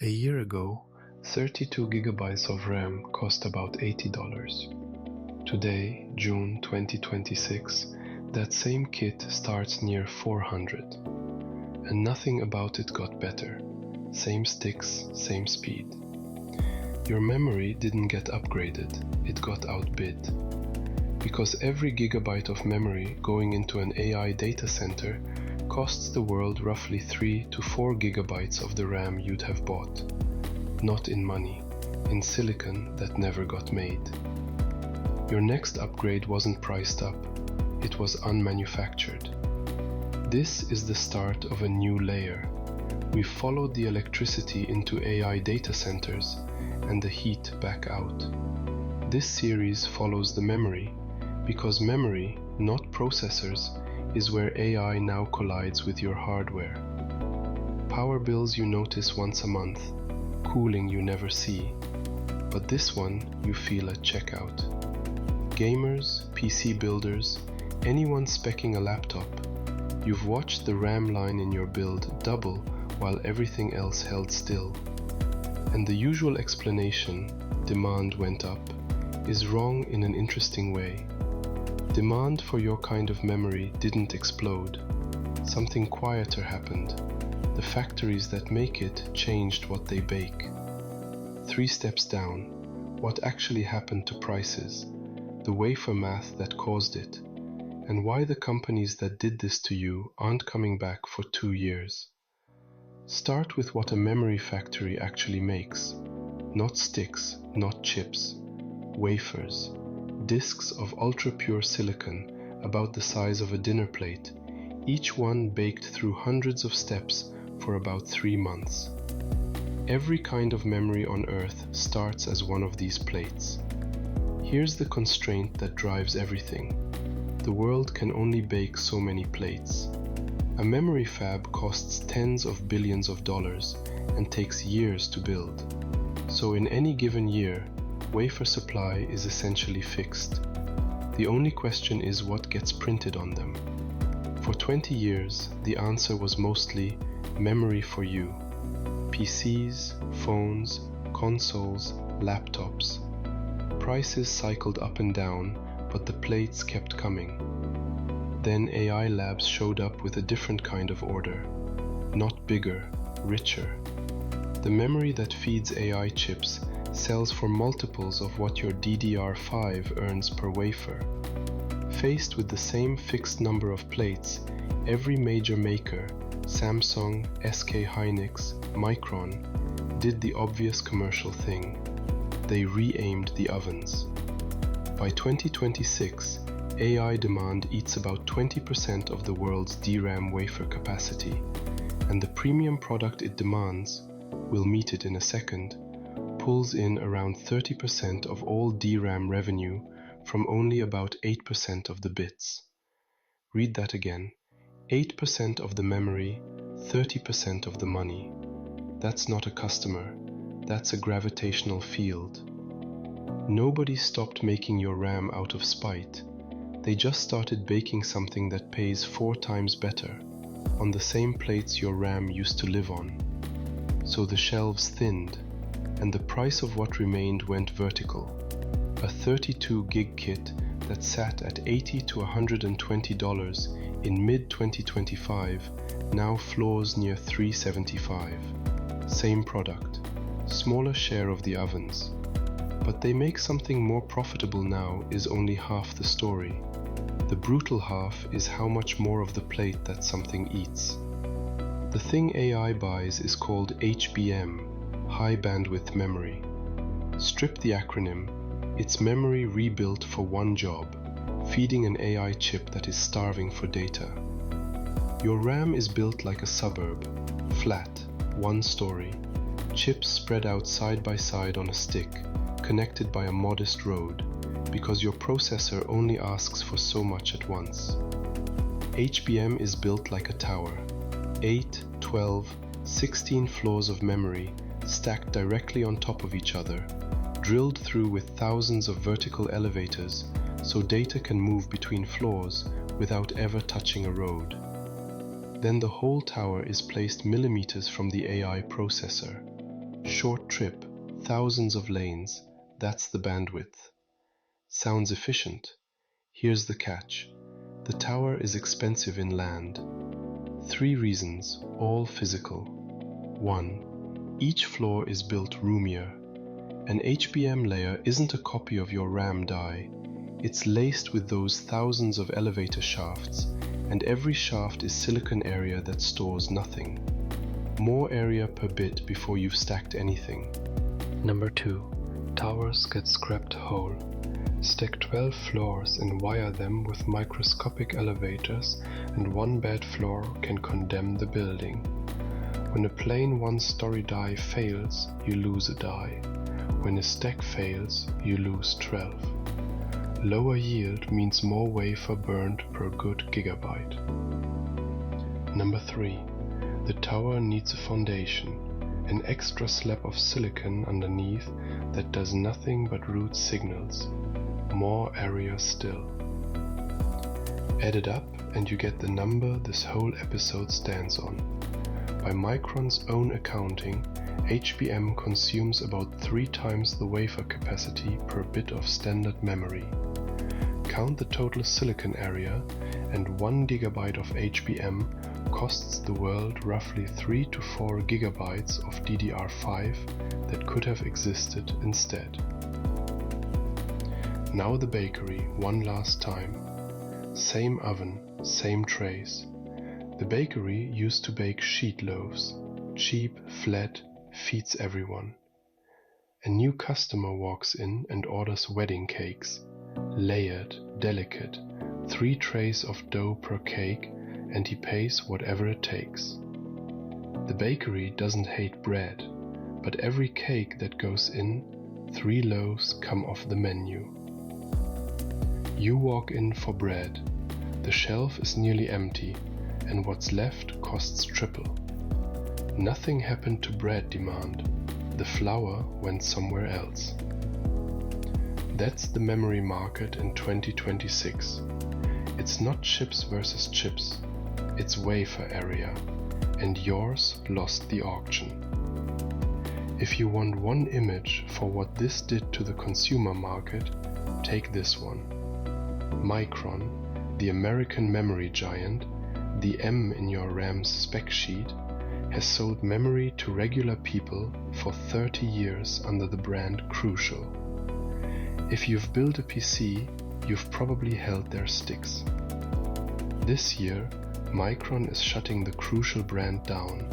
A year ago, 32 gigabytes of RAM cost about $80. Today, June 2026, that same kit starts near 400. And nothing about it got better. Same sticks, same speed. Your memory didn't get upgraded, it got outbid. Because every gigabyte of memory going into an AI data center costs the world roughly 3 to 4 gigabytes of the RAM you'd have bought. Not in money, in silicon that never got made. Your next upgrade wasn't priced up, it was unmanufactured. This is the start of a new layer. We've followed the electricity into AI data centers and the heat back out. This series follows the memory, because memory, not processors, is where AI now collides with your hardware. Power bills you notice once a month, cooling you never see, but this one you feel at checkout. Gamers, PC builders, anyone speccing a laptop, you've watched the RAM line in your build double while everything else held still. And the usual explanation, demand went up, is wrong in an interesting way. Demand for your kind of memory didn't explode. Something quieter happened. The factories that make it changed what they bake. 3 steps down, what actually happened to prices, the wafer math that caused it, and why the companies that did this to you aren't coming back for 2 years. Start with what a memory factory actually makes. Not sticks, not chips. Wafers. Discs of ultra-pure silicon, about the size of a dinner plate, each one baked through hundreds of steps for about 3 months. Every kind of memory on Earth starts as one of these plates. Here's the constraint that drives everything. The world can only bake so many plates. A memory fab costs tens of billions of dollars and takes years to build. So in any given year, wafer supply is essentially fixed. The only question is what gets printed on them. For 20 years, the answer was mostly memory for you. PCs, phones, consoles, laptops. Prices cycled up and down, but the plates kept coming. Then AI labs showed up with a different kind of order. Not bigger, richer. The memory that feeds AI chips sells for multiples of what your DDR5 earns per wafer. Faced with the same fixed number of plates, every major maker, Samsung, SK Hynix, Micron, did the obvious commercial thing. They re-aimed the ovens. By 2026, AI demand eats about 20% of the world's DRAM wafer capacity, and the premium product it demands, we'll meet it in a second, pulls in around 30% of all DRAM revenue from only about 8% of the bits. Read that again. 8% of the memory, 30% of the money. That's not a customer, that's a gravitational field. Nobody stopped making your RAM out of spite. They just started baking something that pays 4 times better, on the same plates your RAM used to live on. So the shelves thinned, and the price of what remained went vertical. A 32 gig kit that sat at $80 to $120 in mid-2025 now floors near $375. Same product, smaller share of the ovens. But they make something more profitable now is only half the story. The brutal half is how much more of the plate that something eats. The thing AI buys is called HBM, High Bandwidth Memory. Strip the acronym, it's memory rebuilt for one job, feeding an AI chip that is starving for data. Your RAM is built like a suburb, flat, one story, chips spread out side by side on a stick, connected by a modest road, because your processor only asks for so much at once. HBM is built like a tower, 8, 12, 16 floors of memory stacked directly on top of each other, drilled through with thousands of vertical elevators so data can move between floors without ever touching a road. Then the whole tower is placed millimeters from the AI processor. Short trip, thousands of lanes, that's the bandwidth. Sounds efficient. Here's the catch. The tower is expensive in land. 3 reasons, all physical. 1. Each floor is built roomier. An HBM layer isn't a copy of your RAM die. It's laced with those thousands of elevator shafts, and every shaft is silicon area that stores nothing. More area per bit before you've stacked anything. Number 2. Towers get scrapped whole. Stack 12 floors and wire them with microscopic elevators, and one bad floor can condemn the building. When a plain one-story die fails, you lose a die. When a stack fails, you lose 12. Lower yield means more wafer burned per good gigabyte. Number 3. The tower needs a foundation, an extra slab of silicon underneath that does nothing but route signals. More area still. Add it up and you get the number this whole episode stands on. By Micron's own accounting, HBM consumes about 3 times the wafer capacity per bit of standard memory. Count the total silicon area, and 1 gigabyte of HBM costs the world roughly 3 to 4 gigabytes of DDR5 that could have existed instead. Now the bakery, one last time. Same oven, same trays. The bakery used to bake sheet loaves. Cheap, flat, feeds everyone. A new customer walks in and orders wedding cakes. Layered, delicate, 3 trays of dough per cake, and he pays whatever it takes. The bakery doesn't hate bread, but every cake that goes in, 3 loaves come off the menu. You walk in for bread. The shelf is nearly empty, and what's left costs triple. Nothing happened to bread demand. The flour went somewhere else. That's the memory market in 2026. It's not chips versus chips. It's wafer area, and yours lost the auction. If you want one image for what this did to the consumer market, take this one. Micron, the American memory giant, the M in your RAM's spec sheet, has sold memory to regular people for 30 years under the brand Crucial. If you've built a PC, you've probably held their sticks. This year, Micron is shutting the Crucial brand down,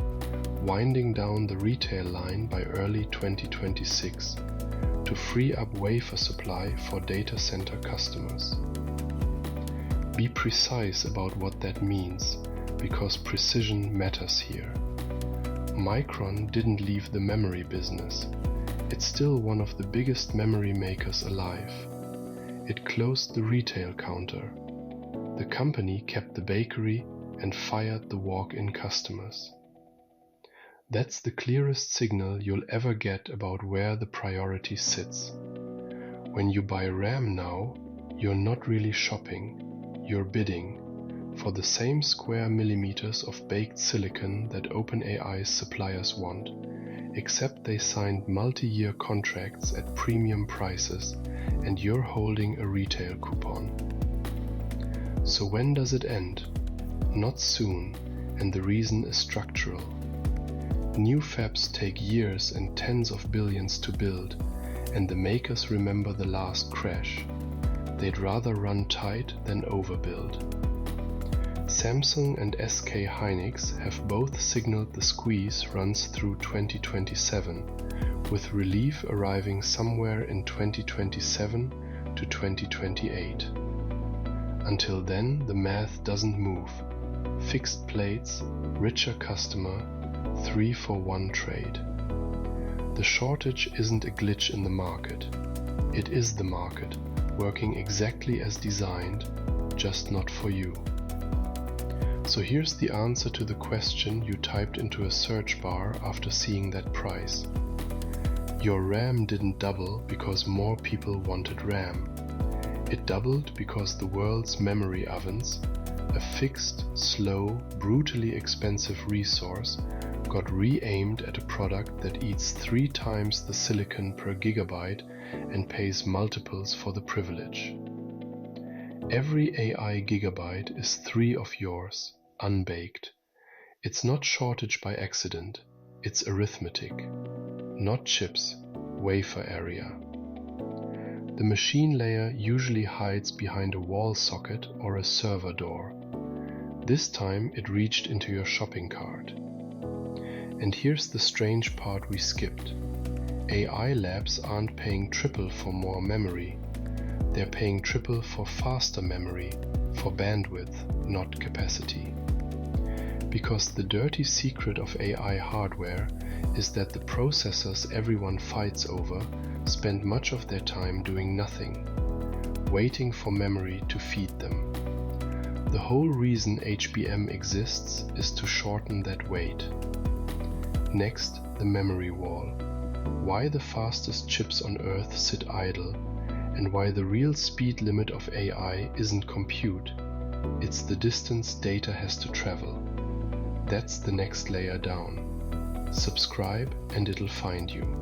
winding down the retail line by early 2026 to free up wafer supply for data center customers. Be precise about what that means, because precision matters here. Micron didn't leave the memory business. It's still one of the biggest memory makers alive. It closed the retail counter. The company kept the bakery and fired the walk-in customers. That's the clearest signal you'll ever get about where the priority sits. When you buy RAM now, you're not really shopping, you're bidding for the same square millimeters of baked silicon that OpenAI's suppliers want, except they signed multi-year contracts at premium prices and you're holding a retail coupon. So when does it end? Not soon, and the reason is structural. New fabs take years and tens of billions to build, and the makers remember the last crash. They'd rather run tight than overbuild. Samsung and SK Hynix have both signaled the squeeze runs through 2027, with relief arriving somewhere in 2027 to 2028. Until then, the math doesn't move. Fixed plates, richer customer, 3-for-1 trade. The shortage isn't a glitch in the market. It is the market, working exactly as designed, just not for you. So here's the answer to the question you typed into a search bar after seeing that price. Your RAM didn't double because more people wanted RAM. It doubled because the world's memory ovens, a fixed, slow, brutally expensive resource, got re-aimed at a product that eats 3 times the silicon per gigabyte and pays multiples for the privilege. Every AI gigabyte is 3 of yours, unbaked. It's not shortage by accident, it's arithmetic. Not chips, wafer area. The machine layer usually hides behind a wall socket or a server door. This time it reached into your shopping cart. And here's the strange part we skipped. AI labs aren't paying triple for more memory. They're paying triple for faster memory, for bandwidth, not capacity. Because the dirty secret of AI hardware is that the processors everyone fights over spend much of their time doing nothing, waiting for memory to feed them. The whole reason HBM exists is to shorten that wait. Next, the memory wall. Why the fastest chips on Earth sit idle, and why the real speed limit of AI isn't compute. It's the distance data has to travel. That's the next layer down. Subscribe and it'll find you.